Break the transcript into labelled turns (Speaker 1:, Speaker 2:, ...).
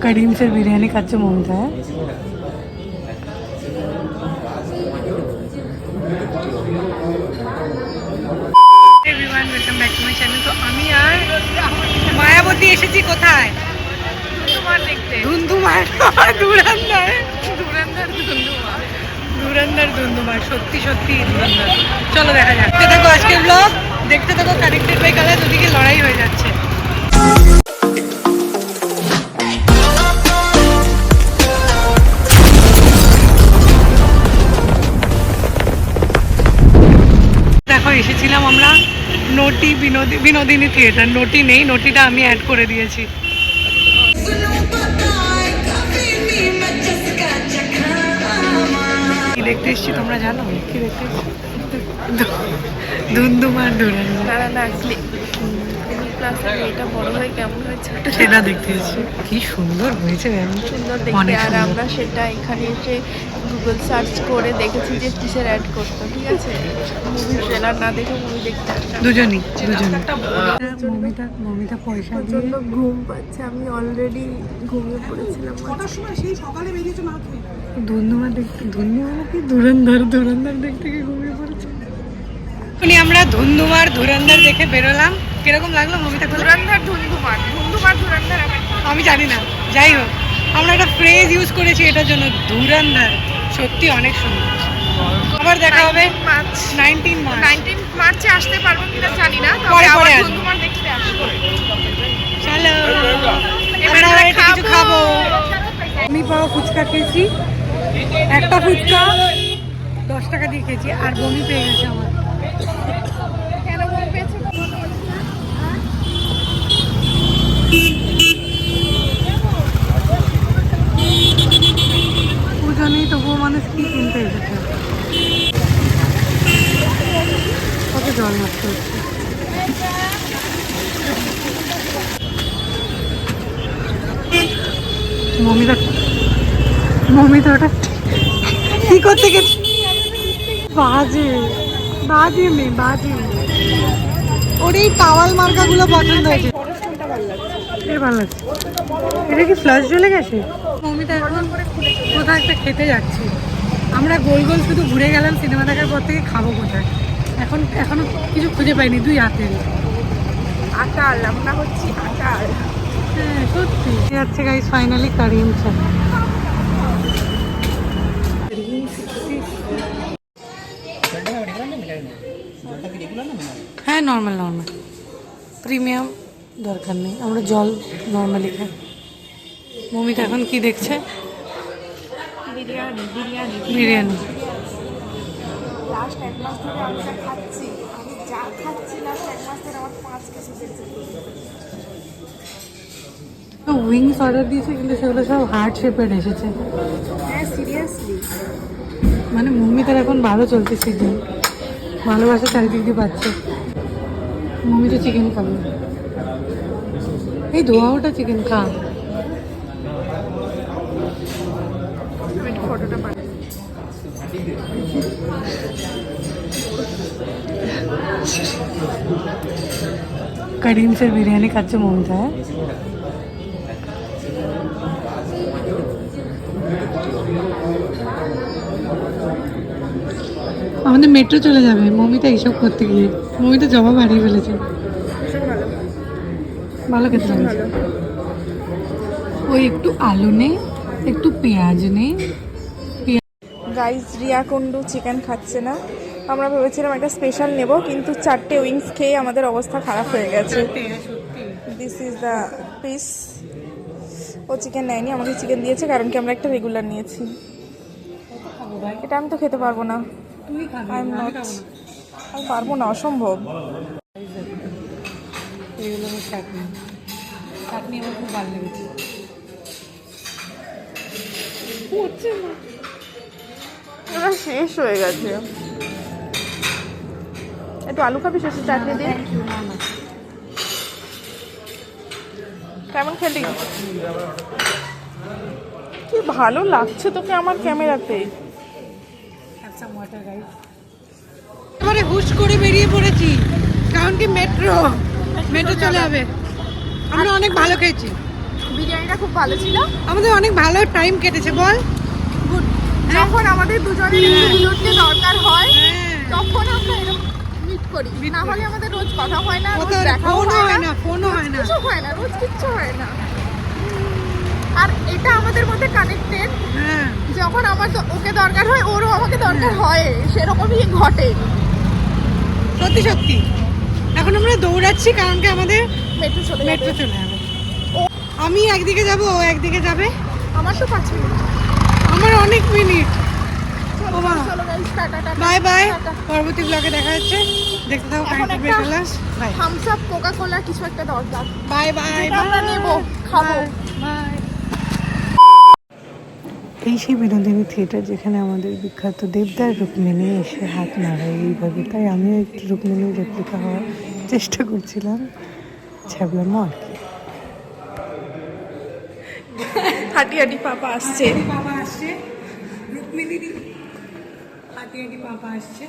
Speaker 1: करीमसर बिरयानी खाচ্ছে Mamata. Everyone welcome back to my channel. তো আমি আর মায়াবতী এসেছি কোথায়? ধুন্ধুমার দেখতে। ধুন্ধুমার ধুরন্ধর ধুরন্ধর ধুন্ধুমার ধুরন্ধর ধুন্ধুমার সত্যি সত্যি ধুরন্ধর। চলো দেখা যাক। দেখতে থাকো আজকের ব্লগ, দেখতে থাকো। কানেক্টেড বাই কালার, ওদিকে লড়াই হয়ে যাচ্ছে। দেখো এসেছিলাম আমরা নটি বিনোদিনী থিয়েটার। নটি নেই, নটিটা আমি অ্যাড করে দিয়েছি। কি দেখতে এসছি তোমরা জানো? কি দেখতে এসছি? ধুন্ধুমার ধুরন্ধর।
Speaker 2: এটা বড় হয়ে কেমন হয়েছে
Speaker 1: সেটা দেখতে এসছি। কি সুন্দর হয়েছে,
Speaker 2: সুন্দর দেখতে। আর আমরা সেটা এখানে এসে গুগল সার্চ করে দেখেছি যে কিসের অ্যাড করতো। ঠিক আছে, মুভি ট্রেলার না দেখে মুভি দেখতে আসলাম
Speaker 1: দুজনই। মমিতা পয়সা দিয়ে
Speaker 2: প্রচন্ড ঘুম পাচ্ছে। আমি অলরেডি ঘুমিয়ে পড়েছিলাম।
Speaker 1: ধুন্ধুমার দেখতে, ধুন্ধুমার কি ধুরন্ধর ধুরন্ধর দেখতে কি ঘুমিয়ে পড়েছে। আমরা ধুন্ধুমার ধুরন্ধর দেখে বেরোলাম। কিরকম লাগলো মুভিটা?
Speaker 2: ধুরন্ধর ধুন্ধুমার ধুন্ধুমার ধুরন্ধর
Speaker 1: আমি জানি না, যাই হোক আমরা একটা ফ্রেজ ইউজ করেছি এটার জন্য, ধুরন্ধর। সত্যি অনেক সুন্দর। আবার দেখা হবে 19
Speaker 2: মার্চে। আসতে পারবো কিনা জানি না,
Speaker 1: পরে
Speaker 2: তবে
Speaker 1: পরে
Speaker 2: আবার
Speaker 1: আসবো।
Speaker 2: ধুন্ধুমার দেখতে আসবো।
Speaker 1: চলো
Speaker 2: এবার
Speaker 1: আমরা
Speaker 2: আমরা
Speaker 1: কিছু খাবো। আমি পাওয়া ফুচকা খেয়েছি, একটা ফুচকা 10 টাকা দিয়ে খেয়েছি, আর বমি পেয়ে গেছে আমার।
Speaker 2: কেন বমি পেয়েছে?
Speaker 1: পুজো নেই তবুও মানুষ কি কিনতে এসেছে। কত জল নষ্ট হচ্ছে। মমিতা ওটা কি করতে গেছে? বাজে বাজে মেয়ে, বাজে। ওর এই টাওয়াল মার্কাগুলো পছন্দ হয়েছে। ভালো লাগছে। এটা কি ফ্লাশ জ্বলে গেছে? মমিতা এখন কোথাও একটা খেতে যাচ্ছি। আমরা গোল গোল শুধু ঘুরে গেলাম সিনেমা দেখার পর থেকে, খাবো কোথায় এখনো কিছু খুঁজে পাইনি। দুই হাতের
Speaker 2: আটাল, আমরা হচ্ছি আটাল।
Speaker 1: হ্যাঁ সত্যি যাচ্ছে গাইস। ফাইনালি করিমসর। হ্যাঁ নর্মাল নর্মাল, প্রিমিয়াম দরকার নেই। আমরা জল নর্মালি খাই। মমিতা এখন কি দেখছে?
Speaker 2: বিরিয়ানি বিরিয়ানি
Speaker 1: বিরিয়ানি।
Speaker 2: লাস্ট 1 মাস ধরে আমি যা খাচ্ছি, আমি যা খাচ্ছি লাস্ট 1 মাস ধরে আমার 5 কেজি বেড়েছে।
Speaker 1: উইংস অর্ডার দিয়েছে কিন্তু সেগুলো সব হার্ট শেপের এসেছে।
Speaker 2: হ্যাঁ সিরিয়াসলি,
Speaker 1: মানে মমিতার এখন ভালো চলছে সিজন, ভালোবাসা চারিদিক দিয়ে পাচ্ছে। মমি তো চিকেন খাবে, এই ধোয়া ওটা চিকেন খা।
Speaker 2: ফটোটা পাঠাই।
Speaker 1: করিমসের বিরিয়ানি খাচ্ছে মমতা। আমাদের মেট্রো চলে যাবে মমিতা এইসব করতে গিয়ে। মমিতা জবাব হারিয়ে ফেলেছে। ভালো খেতে লাগছে। ওই একটু আলু নেই, একটু পেঁয়াজ নেই।
Speaker 2: গাইস রিয়া কুন্ডু চিকেন খাচ্ছে না। আমরা ভেবেছিলাম একটা স্পেশাল নেব, কিন্তু 4টে উইংস খেয়ে আমাদের অবস্থা খারাপ হয়ে গেছে। This is the piece. ও চিকেন নেয়নি, আমাকে চিকেন দিয়েছে, কারণ কি আমরা একটা রেগুলার নিয়েছি। এটা আমি তো খেতে পারবো না। আমি পারবো না, অসম্ভব।
Speaker 1: এগুলো আমার চাটনি, চাটনি আমার খুব ভালো লেগেছে।
Speaker 2: ওটা শেষ হয়ে গেছে। একটু আলু খাবি শেষে চাটনি দিয়ে? কেমন খেলি? কি ভালো লাগছে তোকে আমার ক্যামেরাতে।
Speaker 1: এবারে হুশ করে বেরিয়ে পড়েছি, কারণ কি মেট্রো চলে যাবে। আমরা অনেক ভালো খেয়েছি।
Speaker 2: বিরিয়ানিটা সময়টা খুব ভালো ছিল।
Speaker 1: আমাদের অনেক ভালো টাইম কেটেছে বল।
Speaker 2: যখন আমাদের দুজনের একটু দরকার হয় তখন আমরা এরকম মিট করি, না হলে আমাদের রোজ কথা হয় না, রোজ দেখাও হয় না,
Speaker 1: ফোনও হয় না,
Speaker 2: কিছু হয় না, রোজ কিচ্ছু হয় না। আর এটা আমাদের মধ্যে কানেক্টেড, যখন আমার ওকে দরকার হয় ওরও আমাকে দরকার হয়, সেরকমই ঘটে।
Speaker 1: সত্যি সত্যি। এখন আমরা দৌড়াচ্ছি কারণ কি আমাদের
Speaker 2: মেট্রো চলে
Speaker 1: যাবে। আমি একদিকে যাব, ও একদিকে যাবে।
Speaker 2: আমার তো 5 মিনিট,
Speaker 1: আমার অনেক মিনিট।
Speaker 2: চলো guys, tata tata,
Speaker 1: bye bye. পরবর্তী ব্লগে দেখা হচ্ছে, দেখতে থাকো
Speaker 2: এখন
Speaker 1: কাইন্ড
Speaker 2: একটা
Speaker 1: class. Buy
Speaker 2: Thums Up, Coca Cola কিছু একটা দরকার।
Speaker 1: Bye bye.
Speaker 2: আমরা নেব, খাবো।
Speaker 1: বাই। এই সেই বিনোদিনী থিয়েটার যেখানে আমাদের বিখ্যাত দেবদার রুক্মিণী এসে হাত নাড়ায় এইভাবে, তাই আমিও একটু রুক্মিণীর রেপ্লিকা হওয়ার চেষ্টা করছিলাম, ছ্যাবলামো আর কি।
Speaker 2: হাঁটি হাঁটি পাপা আসছে,
Speaker 1: বাবা আসছে, রুক্মিণীর হাঁটি হাঁটি পাপা আসছে।